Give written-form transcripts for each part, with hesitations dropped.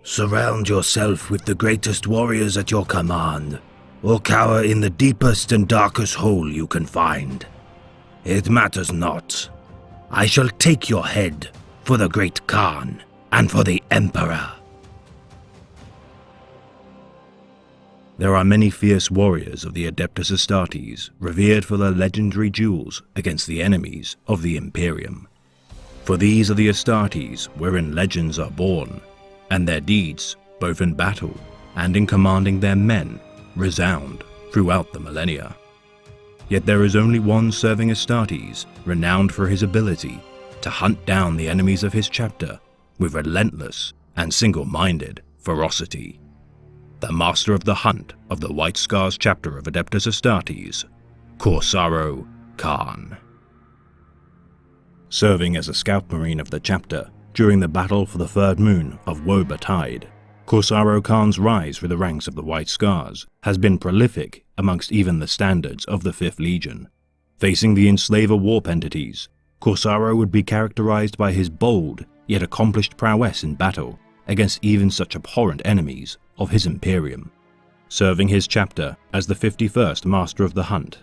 Surround yourself with the greatest warriors at your command, or cower in the deepest and darkest hole you can find. It matters not. I shall take your head for the great Khan and for the Emperor." There are many fierce warriors of the Adeptus Astartes revered for their legendary duels against the enemies of the Imperium. For these are the Astartes wherein legends are born, and their deeds, both in battle and in commanding their men, resound throughout the millennia. Yet there is only one serving Astartes renowned for his ability to hunt down the enemies of his chapter with relentless and single-minded ferocity. The master of the hunt of the White Scars chapter of Adeptus Astartes, Corssaro Khan. Serving as a scout marine of the chapter during the battle for the third moon of Woe-Betide, Corssaro Khan's rise through the ranks of the White Scars has been prolific amongst even the standards of the 5th Legion. Facing the enslaver warp entities, Corssaro would be characterized by his bold yet accomplished prowess in battle against even such abhorrent enemies of his Imperium. Serving his chapter as the 51st Master of the Hunt,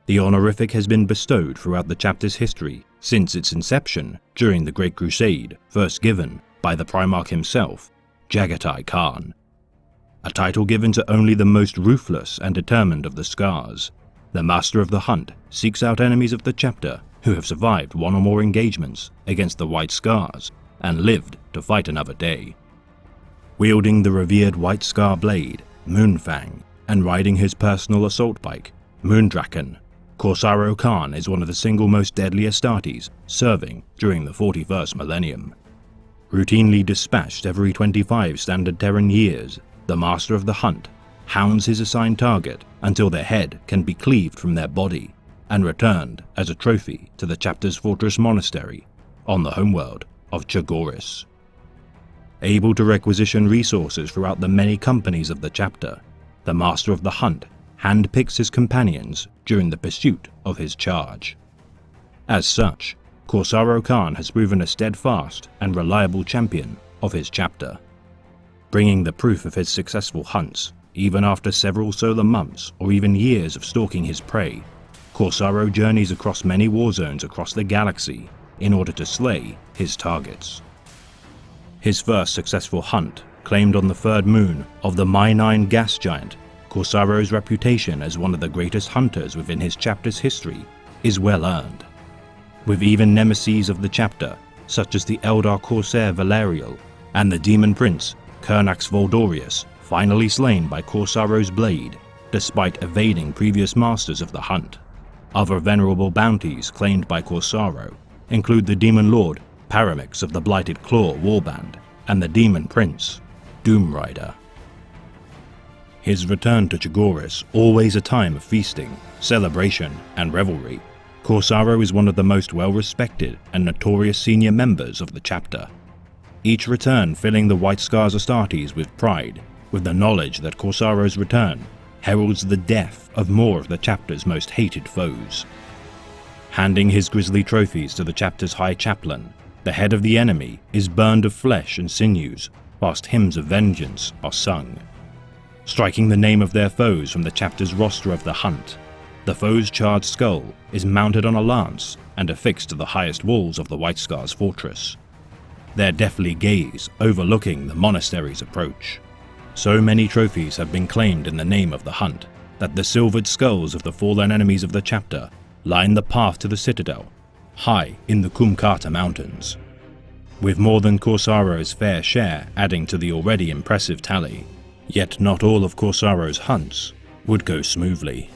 the honorific has been bestowed throughout the chapter's history since its inception during the Great Crusade, first given by the Primarch himself, Jaghatai Khan. A title given to only the most ruthless and determined of the Scars, the Master of the Hunt seeks out enemies of the chapter who have survived one or more engagements against the White Scars and lived to fight another day. Wielding the revered White Scar blade, Moonfang, and riding his personal assault bike, Moondraken, Corssaro Khan is one of the single most deadly Astartes serving during the 41st millennium. Routinely dispatched every 25 standard Terran years, the Master of the Hunt hounds his assigned target until their head can be cleaved from their body and returned as a trophy to the chapter's fortress monastery on the homeworld of Chagoris. Able to requisition resources throughout the many companies of the chapter, the Master of the Hunt handpicks his companions during the pursuit of his charge. As such, Corssaro Khan has proven a steadfast and reliable champion of his chapter. Bringing the proof of his successful hunts, even after several solar months or even years of stalking his prey, Corssaro journeys across many war zones across the galaxy in order to slay his targets. His first successful hunt, claimed on the third moon of the Mynine gas giant, Corsaro's reputation as one of the greatest hunters within his chapter's history is well earned. With even nemeses of the chapter, such as the Eldar Corsair Valerial and the Demon Prince Kernax Voldorius, finally slain by Corsaro's blade, despite evading previous masters of the hunt. Other venerable bounties claimed by Corssaro include the Demon Lord Paramix of the Blighted Claw Warband and the Demon Prince Doomrider. His return to Chagoris, always a time of feasting, celebration, and revelry, Corssaro is one of the most well-respected and notorious senior members of the chapter. Each return filling the White Scars Astartes with pride, with the knowledge that Corsaro's return heralds the death of more of the chapter's most hated foes. Handing his grisly trophies to the chapter's High Chaplain, the head of the enemy is burned of flesh and sinews, whilst hymns of vengeance are sung. Striking the name of their foes from the chapter's roster of the hunt, the foe's charred skull is mounted on a lance and affixed to the highest walls of the White Scars fortress, their deathly gaze overlooking the monastery's approach. So many trophies have been claimed in the name of the hunt that the silvered skulls of the fallen enemies of the chapter line the path to the citadel, high in the Kumkata Mountains. With more than Corsaro's fair share adding to the already impressive tally, yet not all of Corsaro's hunts would go smoothly.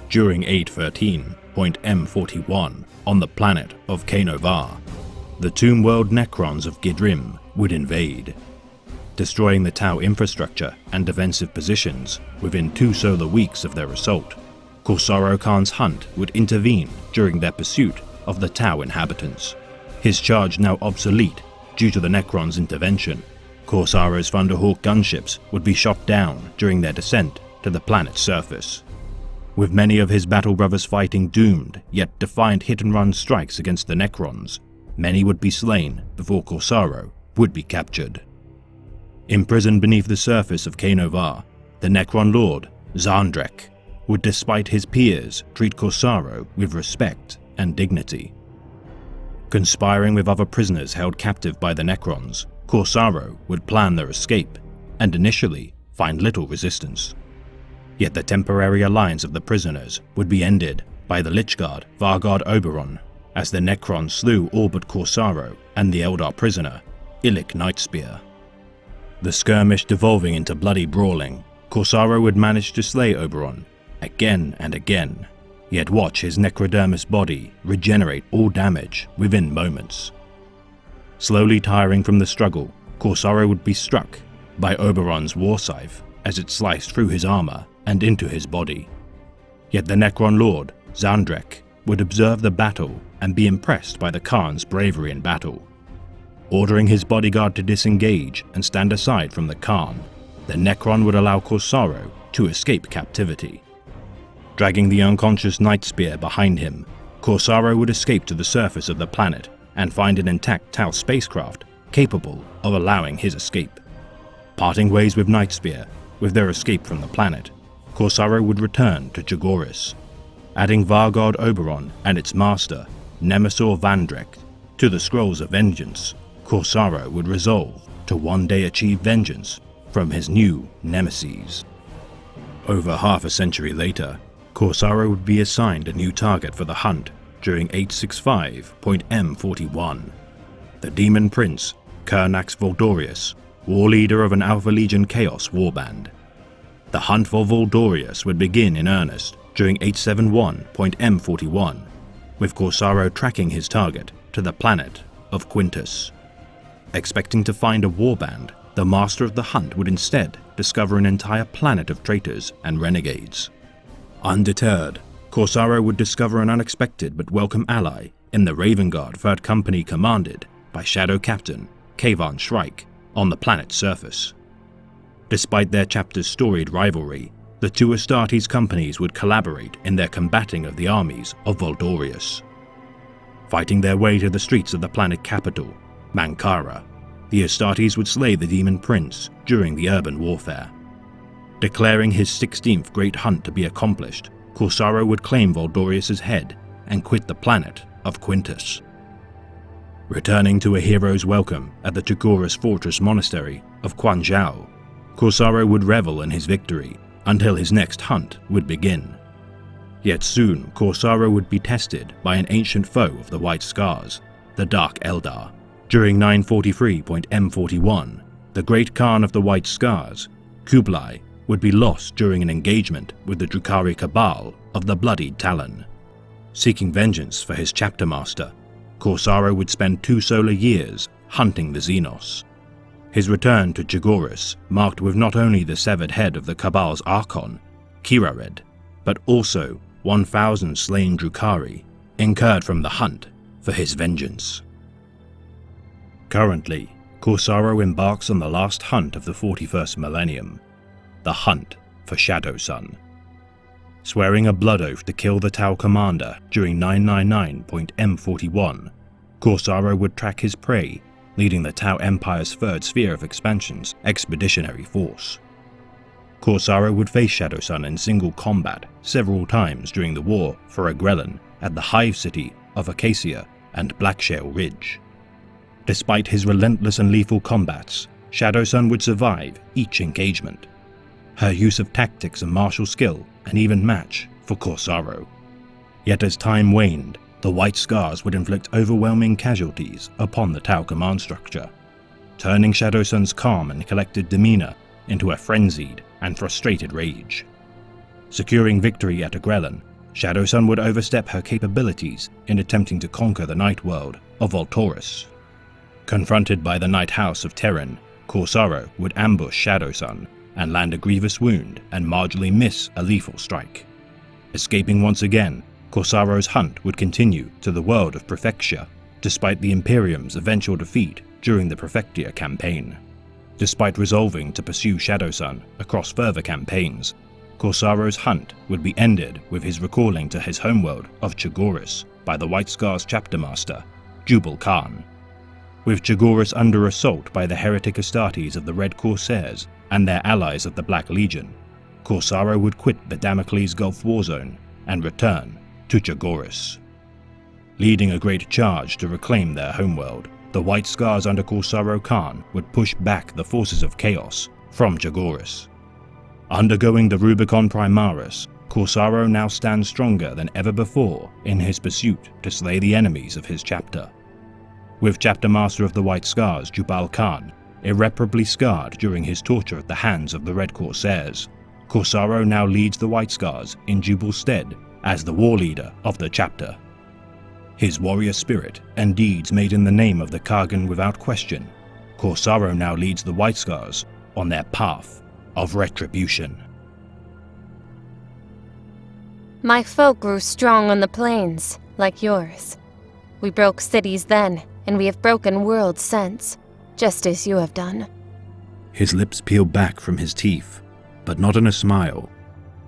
During 813.M41 on the planet of Kenovar, the Tomb World Necrons of Gidrim would invade, destroying the Tau infrastructure and defensive positions within 2 solar weeks of their assault. Corssaro Khan's hunt would intervene during their pursuit of the Tau inhabitants. His charge now obsolete due to the Necrons' intervention, Corsaro's Thunderhawk gunships would be shot down during their descent to the planet's surface. With many of his battle brothers fighting doomed yet defiant hit-and-run strikes against the Necrons, many would be slain before Corssaro would be captured. Imprisoned beneath the surface of Kanovar, the Necron Lord, Zandrek, would, despite his peers, treat Corsaro with respect and dignity. Conspiring with other prisoners held captive by the Necrons, Corsaro would plan their escape and initially find little resistance. Yet the temporary alliance of the prisoners would be ended by the Lich-Guard Vargard Oberon, as the Necrons slew all but Corsaro and the Eldar prisoner, Illic Nightspear. The skirmish devolving into bloody brawling, Corsaro would manage to slay Oberon again and again, yet watch his necrodermis body regenerate all damage within moments. Slowly tiring from the struggle, Corsaro would be struck by Oberon's war scythe as it sliced through his armor and into his body. Yet the Necron Lord, Zandrek, would observe the battle and be impressed by the Khan's bravery in battle. Ordering his bodyguard to disengage and stand aside from the Khan, the Necron would allow Corsaro to escape captivity. Dragging the unconscious Nightspear behind him, Corsaro would escape to the surface of the planet and find an intact Tau spacecraft capable of allowing his escape. Parting ways with Nightspear, with their escape from the planet, Corsaro would return to Chagoris. Adding Vargard Oberon and its master, Nemesor Vandrek, to the Scrolls of Vengeance, Corsaro would resolve to one day achieve vengeance from his new nemesis. Over half a century later, Corsaro would be assigned a new target for the hunt during 865.M41. The Demon Prince, Kernax Voldorius, war leader of an Alpha Legion Chaos warband. The hunt for Voldorius would begin in earnest during 871.M41, with Corsaro tracking his target to the planet of Quintus. Expecting to find a warband, the master of the hunt would instead discover an entire planet of traitors and renegades. Undeterred, Corsaro would discover an unexpected but welcome ally in the Raven Guard 3rd Company commanded by Shadow Captain Kavan Shrike on the planet's surface. Despite their chapter's storied rivalry, the two Astartes companies would collaborate in their combating of the armies of Voldorius. Fighting their way to the streets of the planet capital, Mankara, the Astartes would slay the Demon Prince during the urban warfare. Declaring his 16th Great Hunt to be accomplished, Corsaro would claim Voldorius' head and quit the planet of Quintus. Returning to a hero's welcome at the Chagoris Fortress Monastery of Quan Zhao, Corsaro would revel in his victory until his next hunt would begin. Yet soon Corsaro would be tested by an ancient foe of the White Scars, the Dark Eldar. During 943.M41, the Great Khan of the White Scars, Kublai, would be lost during an engagement with the Drukhari Cabal of the Bloodied Talon. Seeking vengeance for his chapter master, Corsaro would spend 2 solar years hunting the Xenos. His return to Chagoris marked with not only the severed head of the Cabal's Archon, Kirared, but also 1,000 slain Drukhari, incurred from the hunt for his vengeance. Currently, Corsaro embarks on the last hunt of the 41st millennium, the hunt for Shadowsun. Swearing a blood oath to kill the Tau commander during 999.M41, Corsaro would track his prey, leading the Tau Empire's 3rd Sphere of Expansion's expeditionary force. Corsaro would face Shadowsun in single combat several times during the war for Agrellan at the hive city of Acacia and Blackshale Ridge. Despite his relentless and lethal combats, Shadowsun would survive each engagement. Her use of tactics and martial skill an even match for Corsaro. Yet as time waned, the White Scars would inflict overwhelming casualties upon the Tau command structure, turning Shadowsun's calm and collected demeanor into a frenzied and frustrated rage. Securing victory at Agrellan, Shadowsun would overstep her capabilities in attempting to conquer the Night World of Voltaurus. Confronted by the Night House of Terran, Corsaro would ambush Shadowsun and land a grievous wound and marginally miss a lethal strike. Escaping once again, Corsaro's hunt would continue to the world of Prefectia, despite the Imperium's eventual defeat during the Prefectia campaign. Despite resolving to pursue Shadowsun across further campaigns, Corsaro's hunt would be ended with his recalling to his homeworld of Chagoris by the White Scars chapter master, Jubal Khan. With Chagoris under assault by the heretic Astartes of the Red Corsairs and their allies of the Black Legion, Corsaro would quit the Damocles Gulf war zone and return to Chagoris. Leading a great charge to reclaim their homeworld, the White Scars under Corsaro Khan would push back the forces of chaos from Chagoris. Undergoing the Rubicon Primaris, Corsaro now stands stronger than ever before in his pursuit to slay the enemies of his chapter. With Chapter Master of the White Scars, Jubal Khan, irreparably scarred during his torture at the hands of the Red Corsairs, Corsaro now leads the White Scars in Jubal's stead as the war leader of the chapter. His warrior spirit and deeds made in the name of the Kagan without question, Corsaro now leads the White Scars on their path of retribution. My folk grew strong on the plains, like yours. We broke cities then, and we have broken worlds since, just as you have done. His lips peeled back from his teeth, but not in a smile.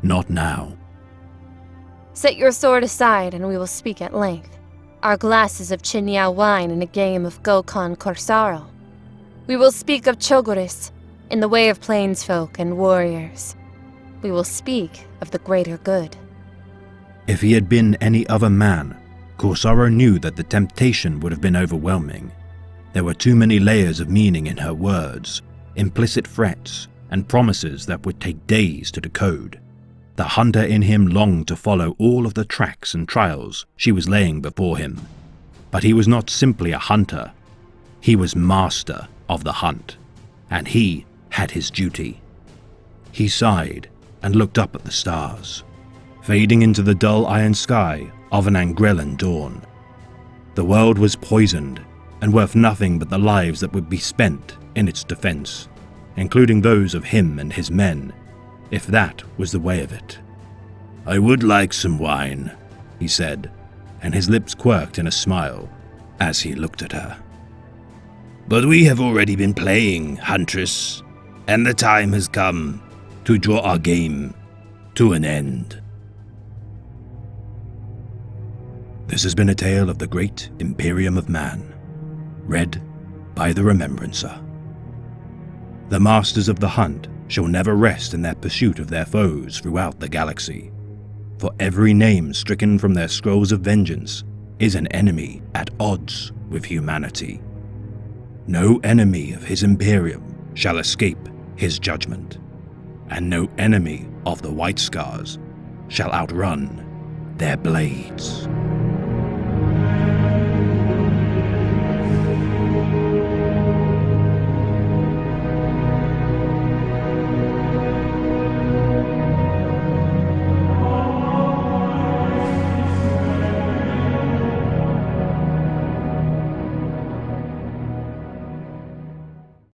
Not now. Set your sword aside and we will speak at length. Our glasses of Chinyao wine and a game of Gokon Corsaro. We will speak of Chogoris, in the way of plainsfolk and warriors. We will speak of the greater good. If he had been any other man, Corsaro knew that the temptation would have been overwhelming. There were too many layers of meaning in her words, implicit threats, and promises that would take days to decode. The hunter in him longed to follow all of the tracks and trials she was laying before him. But he was not simply a hunter. He was master of the hunt, and he had his duty. He sighed and looked up at the stars, fading into the dull iron sky of an Angrellan dawn. The world was poisoned and worth nothing but the lives that would be spent in its defense, including those of him and his men, if that was the way of it. "I would like some wine," he said, and his lips quirked in a smile as he looked at her. "But we have already been playing, Huntress, and the time has come to draw our game to an end." This has been a tale of the great Imperium of Man, read by the Remembrancer. The masters of the hunt shall never rest in their pursuit of their foes throughout the galaxy, for every name stricken from their scrolls of vengeance is an enemy at odds with humanity. No enemy of his Imperium shall escape his judgment, and no enemy of the White Scars shall outrun their blades.